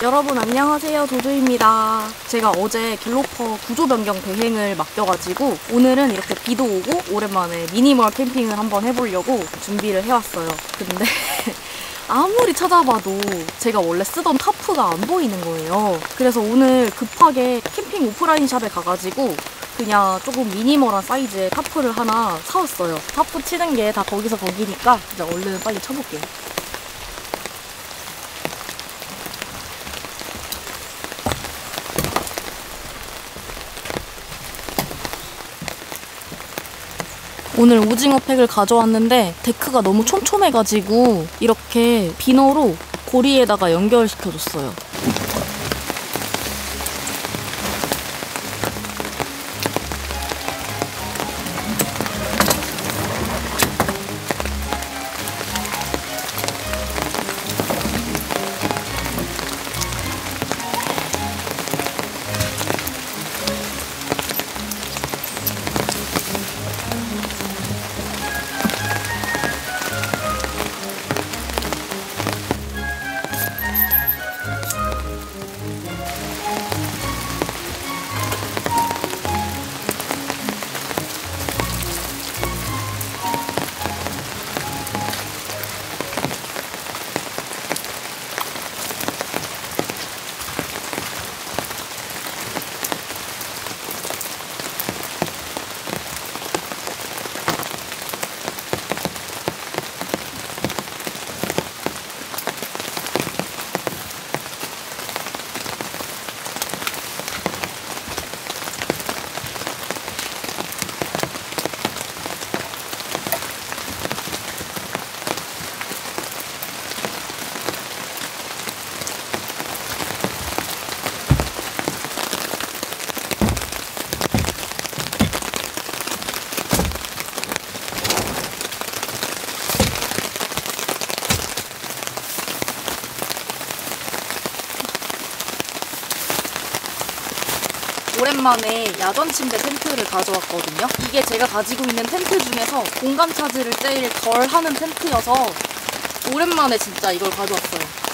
여러분 안녕하세요, 도조입니다. 제가 어제 갤로퍼 구조 변경 대행을 맡겨가지고 오늘은 이렇게 비도 오고 오랜만에 미니멀 캠핑을 한번 해보려고 준비를 해왔어요. 근데 아무리 찾아봐도 제가 원래 쓰던 타프가 안 보이는 거예요. 그래서 오늘 급하게 캠핑 오프라인 샵에 가가지고 그냥 조금 미니멀한 사이즈의 타프를 하나 사왔어요. 타프 치는 게 다 거기서 거기니까 이제 얼른 빨리 쳐볼게요. 오늘 오징어 팩을 가져왔는데 데크가 너무 촘촘해가지고 이렇게 비너로 고리에다가 연결시켜줬어요. 오랜만에 야전 침대 텐트를 가져왔거든요. 이게 제가 가지고 있는 텐트 중에서 공간 차지를 제일 덜 하는 텐트여서 오랜만에 진짜 이걸 가져왔어요.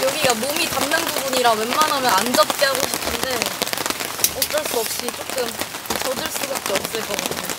여기가 몸이 닿는 부분이라 웬만하면 안 젖게 하고 싶은데 어쩔 수 없이 조금 젖을 수밖에 없을 것 같아요.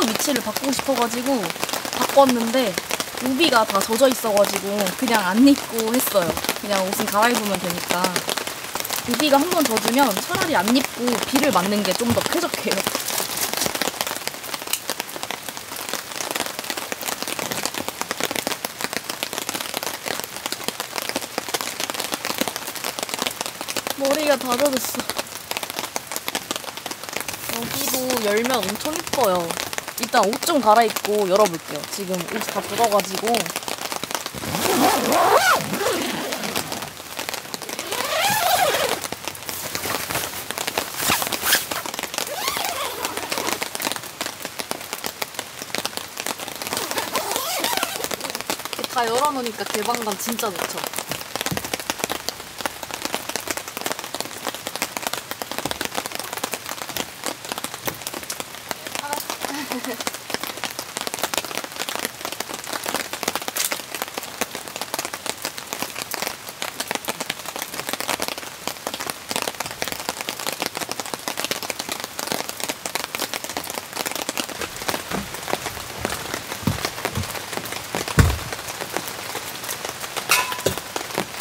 숙소 위치를 바꾸고 싶어가지고 바꿨는데 우비가 다 젖어 있어가지고 그냥 안 입고 했어요. 그냥 옷은 갈아입으면 되니까. 우비가 한 번 젖으면 차라리 안 입고 비를 맞는 게 좀 더 쾌적해요. 머리가 다 젖었어. 여기도 열면 엄청 이뻐요. 일단 옷 좀 갈아입고 열어볼게요. 지금 옷이 다 젖어가지고. 다 열어놓으니까 개방감 진짜 좋죠.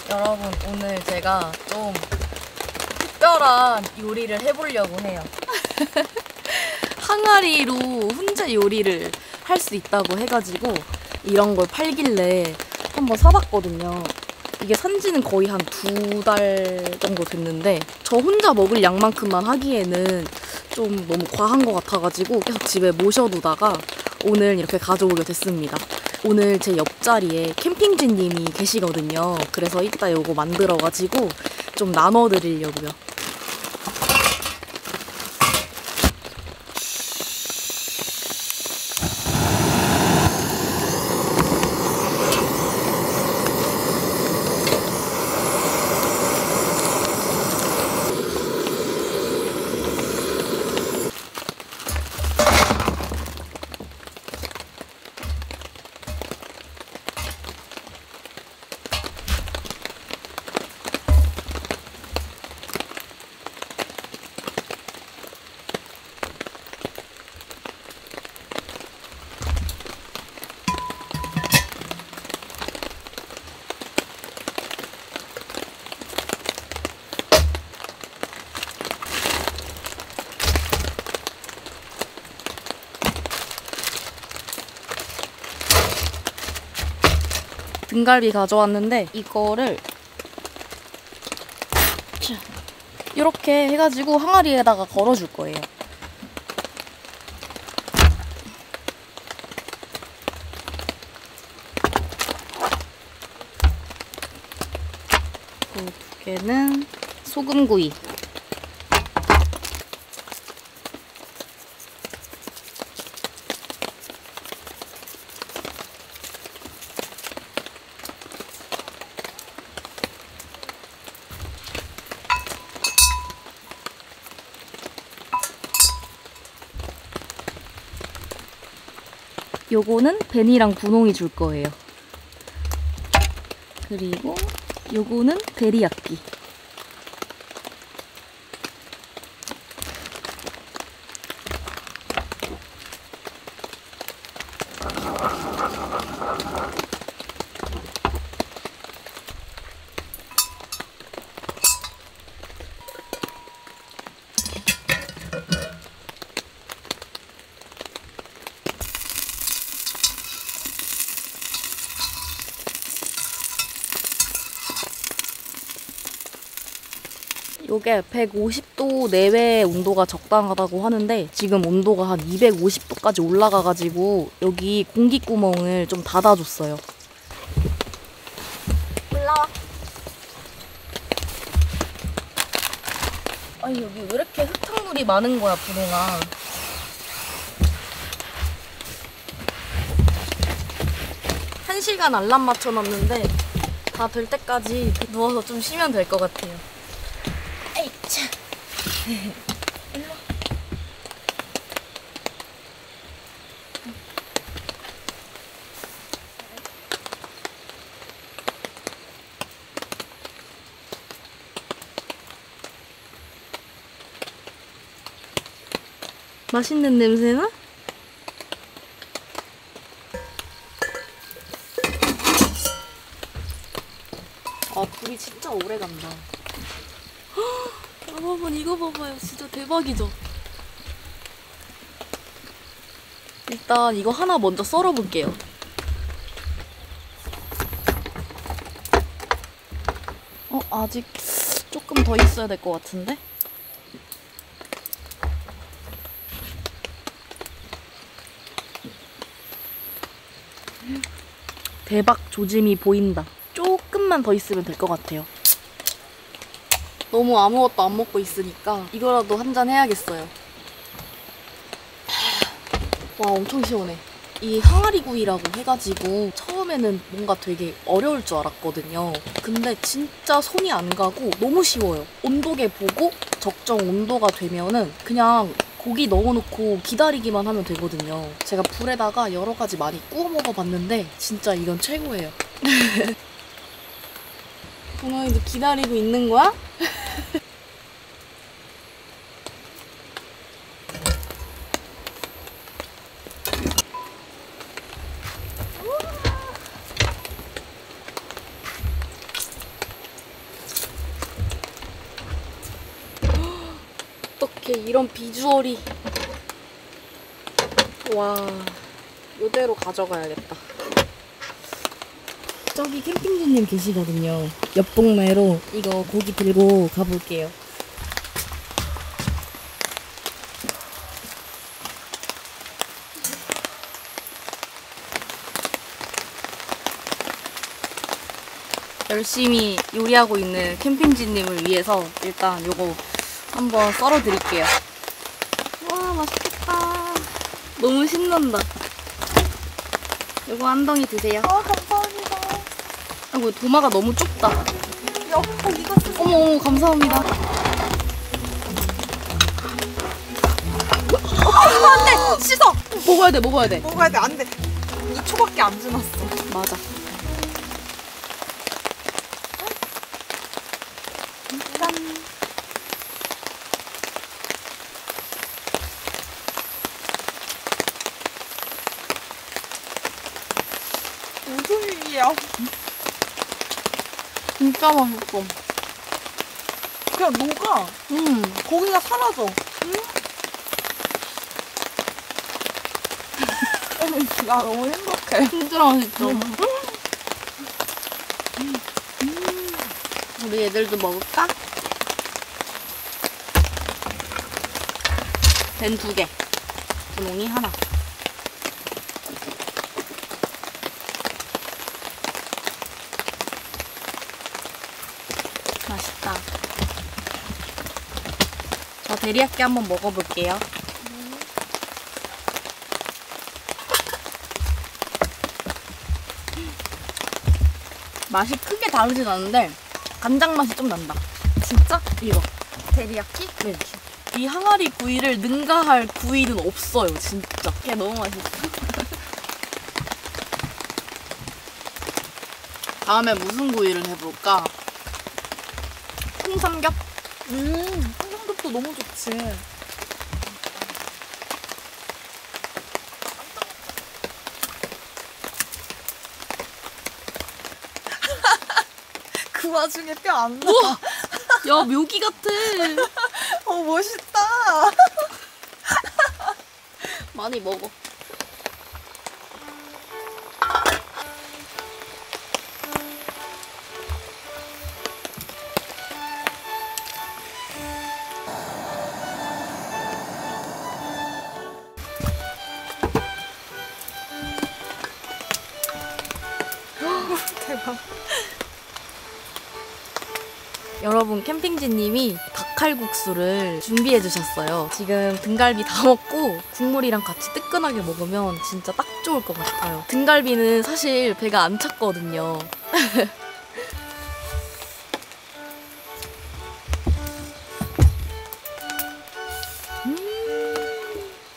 여러분, 오늘 제가 좀 특별한 요리를 해보려고 해요. 항아리로 훈제 요리를 할 수 있다고 해가지고 이런 걸 팔길래 한번 사봤거든요. 이게 산지는 거의 한 2달 정도 됐는데 저 혼자 먹을 양만큼만 하기에는 좀 너무 과한 것 같아가지고 계속 집에 모셔두다가 오늘 이렇게 가져오게 됐습니다. 오늘 제 옆자리에 캠핑쥐님이 계시거든요. 그래서 이따 요거 만들어가지고 좀 나눠드리려고요. 등갈비 가져왔는데 이거를 이렇게 해가지고 항아리에다가 걸어줄 거예요. 그 2개는 소금구이. 요거는 벤이랑 분홍이 줄 거예요. 그리고 요거는 데리야끼. 요게 150도 내외 온도가 적당하다고 하는데 지금 온도가 한 250도까지 올라가가지고 여기 공기구멍을 좀 닫아줬어요. 올라와. 아니 여기 왜 이렇게 흙탕물이 많은 거야, 분홍아. 한 시간 알람 맞춰놨는데 다 될 때까지 누워서 좀 쉬면 될 것 같아요. 에이차. 일로 와. 맛있는 냄새나? 오래 간다. 여러분 이거 봐봐요. 진짜 대박이죠? 일단 이거 하나 먼저 썰어볼게요. 아직 조금 더 있어야 될 것 같은데? 대박 조짐이 보인다. 조금만 더 있으면 될 것 같아요. 너무 아무것도 안 먹고 있으니까 이거라도 한잔 해야겠어요. 와, 엄청 시원해. 이 항아리구이라고 해가지고 처음에는 뭔가 되게 어려울 줄 알았거든요. 근데 진짜 손이 안 가고 너무 쉬워요. 온도계 보고 적정 온도가 되면은 그냥 고기 넣어놓고 기다리기만 하면 되거든요. 제가 불에다가 여러 가지 많이 구워 먹어봤는데 진짜 이건 최고예요. 동아이도 기다리고 있는 거야? 어떡해, 이런 비주얼이. 와, 이대로 가져가야겠다. 저기 캠핑주님 계시거든요. 옆 동네로 이거 고기 들고 가볼게요. 열심히 요리하고 있는 캠핑주님을 위해서 일단 요거 한번 썰어드릴게요. 와, 맛있겠다. 너무 신난다. 요거 한 덩이 드세요. 감사합니다. 아이고, 도마가 너무 좁다. 여보, 이거 쓰세요. 어머, 감사합니다. 안 돼! 씻어! 먹어야 돼, 먹어야 돼. 먹어야 돼, 안 돼. 2초밖에 안 지났어. 맞아. 짠. 무슨 일이야? 진짜 맛있어. 그냥 녹아. 고기가 사라져. 나 너무 행복해. 진짜 맛있죠? 우리 애들도 먹을까? 된 2개. 분홍이 하나. 맛있다. 저 데리야끼 한번 먹어볼게요. 맛이 크게 다르진 않은데 간장 맛이 좀 난다. 진짜? 이거. 데리야끼? 네. 이 항아리 구이를 능가할 구이는 없어요, 진짜. 이게 너무 맛있어. 다음에 무슨 구이를 해볼까? 통삼겹? 청양고추도 너무 좋지. 그 와중에 뼈 안 나. 우와! 야, 묘기 같아. 멋있다. 많이 먹어. 대박. 여러분, 캠핑지님이 닭칼국수를 준비해 주셨어요. 지금 등갈비 다 먹고 국물이랑 같이 뜨끈하게 먹으면 진짜 딱 좋을 것 같아요. 등갈비는 사실 배가 안 찼거든요.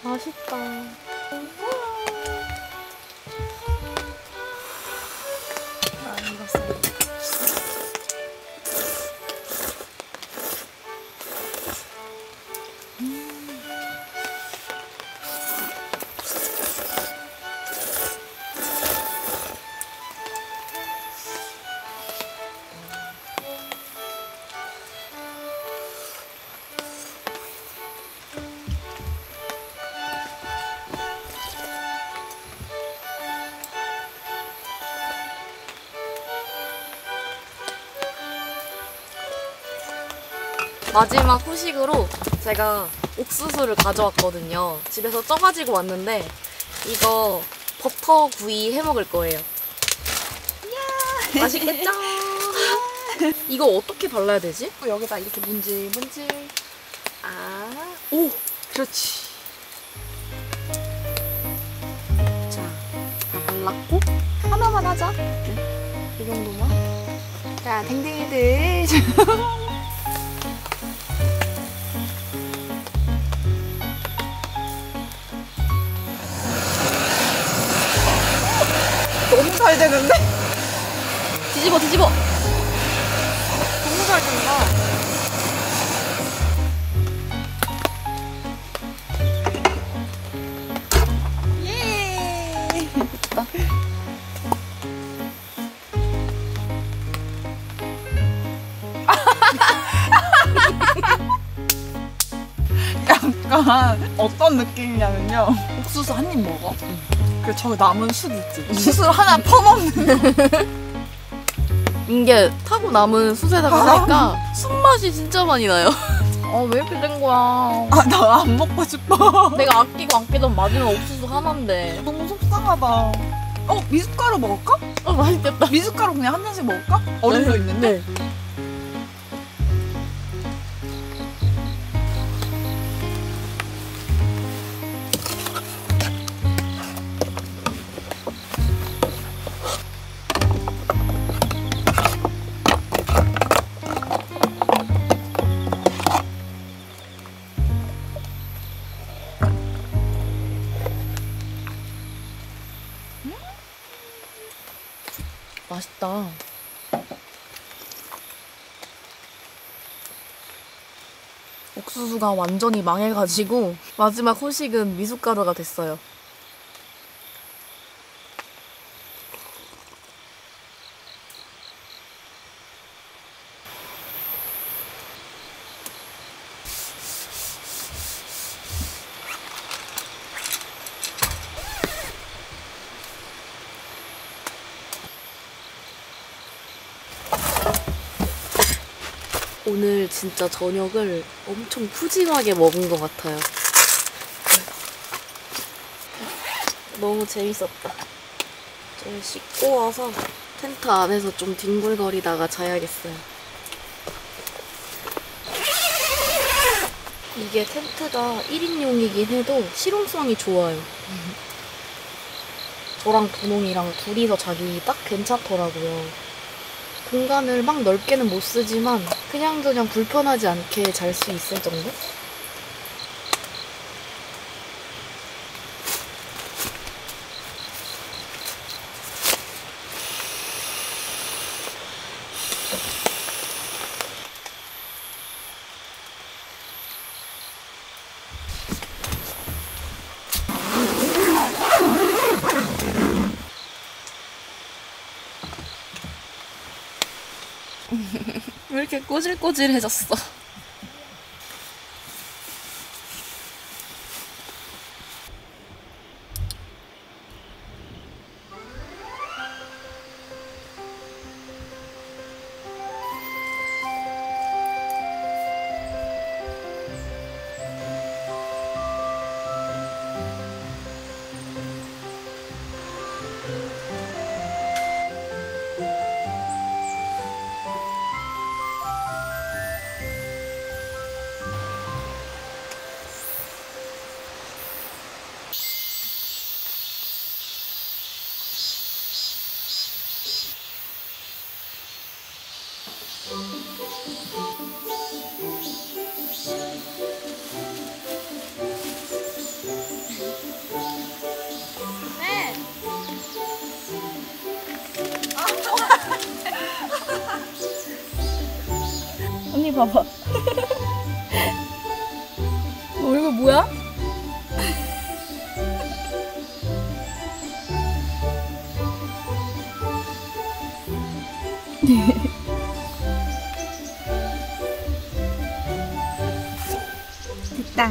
맛있다. 안 익었어. 마지막 후식으로 제가 옥수수를 가져왔거든요. 집에서 쪄가지고 왔는데 이거 버터 구이 해 먹을 거예요. 맛있겠죠? 이거 어떻게 발라야 되지? 여기다 이렇게 문질문질. 오! 그렇지. 자, 다 발랐고 하나만 하자. 이 정도만. 자, 댕댕이들. 너무 잘 되는데? 뒤집어, 뒤집어! 너무 잘 된다. 예! 약간 어떤 느낌이냐면요. 옥수수 한 입 먹어. 그 저기 남은 숯 있지. 숯을 하나 퍼먹는. 이게 타고 남은 숯에다가 하니까 숯맛이 진짜 많이 나요. 왜 이렇게 된 거야? 아, 나 안 먹고 싶어. 내가 아끼고 아끼던 마지막 옥수수 하나인데. 너무 속상하다. 미숫가루 먹을까? 맛있겠다. 미숫가루 그냥 한 잔씩 먹을까? 얼음도 있는데. 네. 맛있다. 옥수수가 완전히 망해가지고 마지막 후식은 미숫가루가 됐어요. 오늘 진짜 저녁을 엄청 푸짐하게 먹은 것 같아요. 너무 재밌었다. 이제 씻고 와서 텐트 안에서 좀 뒹굴거리다가 자야겠어요. 이게 텐트가 1인용이긴 해도 실용성이 좋아요. 저랑 분홍이랑 둘이서 자기 딱 괜찮더라고요. 공간을 막 넓게는 못 쓰지만 그냥 불편하지 않게 잘 수 있을 정도? 왜 이렇게 꼬질꼬질해졌어? 언니 봐봐. 얼굴 뭐야? 됐다.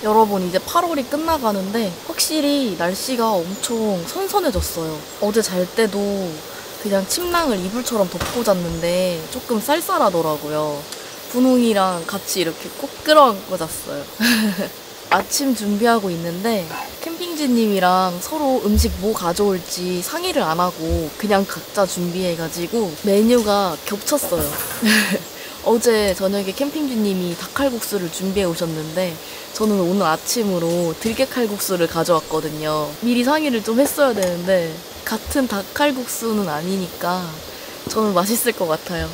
여러분, 이제 8월이 끝나가는데 확실히 날씨가 엄청 선선해졌어요. 어제 잘 때도 그냥 침낭을 이불처럼 덮고 잤는데 조금 쌀쌀하더라고요. 분홍이랑 같이 이렇게 꼭 끌어안고 잤어요. 아침 준비하고 있는데 캠핑지님이랑 서로 음식 뭐 가져올지 상의를 안 하고 그냥 각자 준비해가지고 메뉴가 겹쳤어요. 어제 저녁에 캠핑주님이 닭칼국수를 준비해 오셨는데 저는 오늘 아침으로 들깨칼국수를 가져왔거든요. 미리 상의를 좀 했어야 되는데 같은 닭칼국수는 아니니까 저는 맛있을 것 같아요.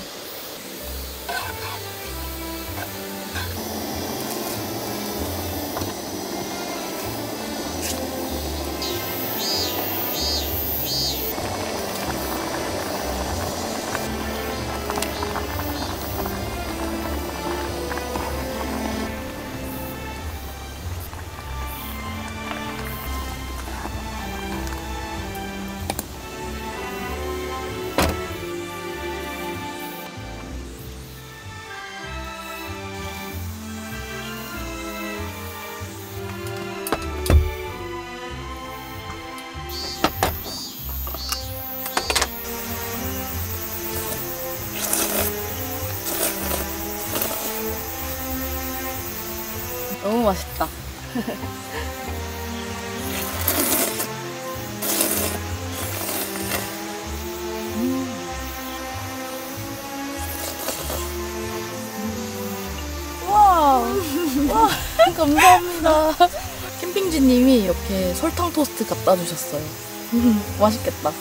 너무 맛있다. 와, 감사합니다. 캠핑지님이 이렇게 설탕 토스트 갖다 주셨어요. 맛있겠다.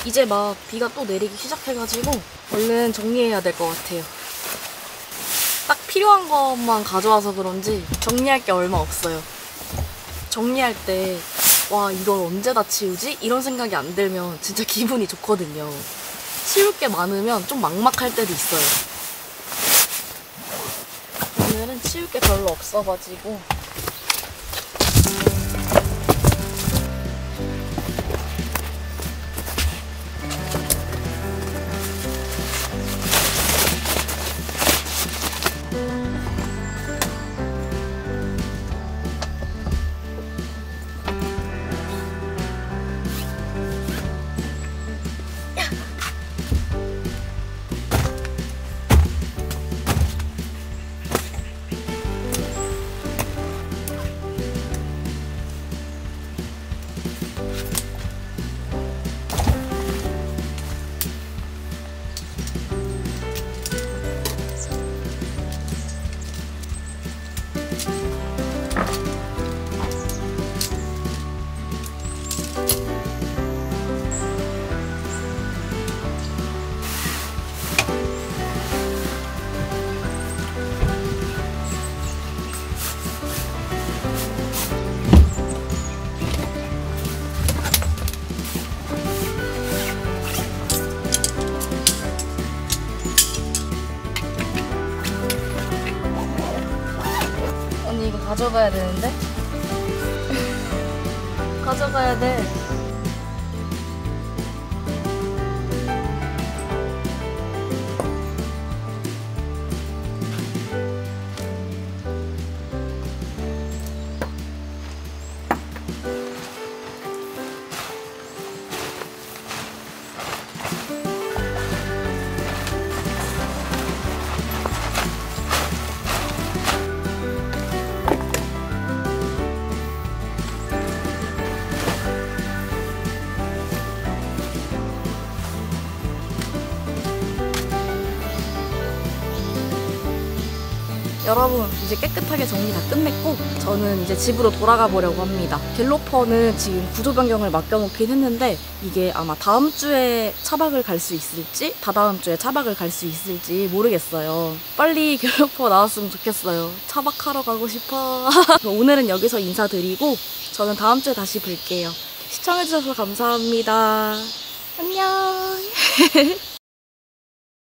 이제 막 비가 또 내리기 시작해가지고 얼른 정리해야 될 것 같아요. 딱 필요한 것만 가져와서 그런지 정리할 게 얼마 없어요. 정리할 때 와, 이걸 언제 다 치우지? 이런 생각이 안 들면 진짜 기분이 좋거든요. 치울 게 많으면 좀 막막할 때도 있어요. 오늘은 치울 게 별로 없어가지고 언니 이거 가져가야 되는데? 가져가야 돼. 여러분, 이제 깨끗하게 정리 다 끝냈고 저는 이제 집으로 돌아가 보려고 합니다. 갤로퍼는 지금 구조 변경을 맡겨놓긴 했는데 이게 아마 다음 주에 차박을 갈 수 있을지 다다음 주에 차박을 갈 수 있을지 모르겠어요. 빨리 갤로퍼 나왔으면 좋겠어요. 차박하러 가고 싶어. 오늘은 여기서 인사드리고 저는 다음 주에 다시 뵐게요. 시청해주셔서 감사합니다. 안녕.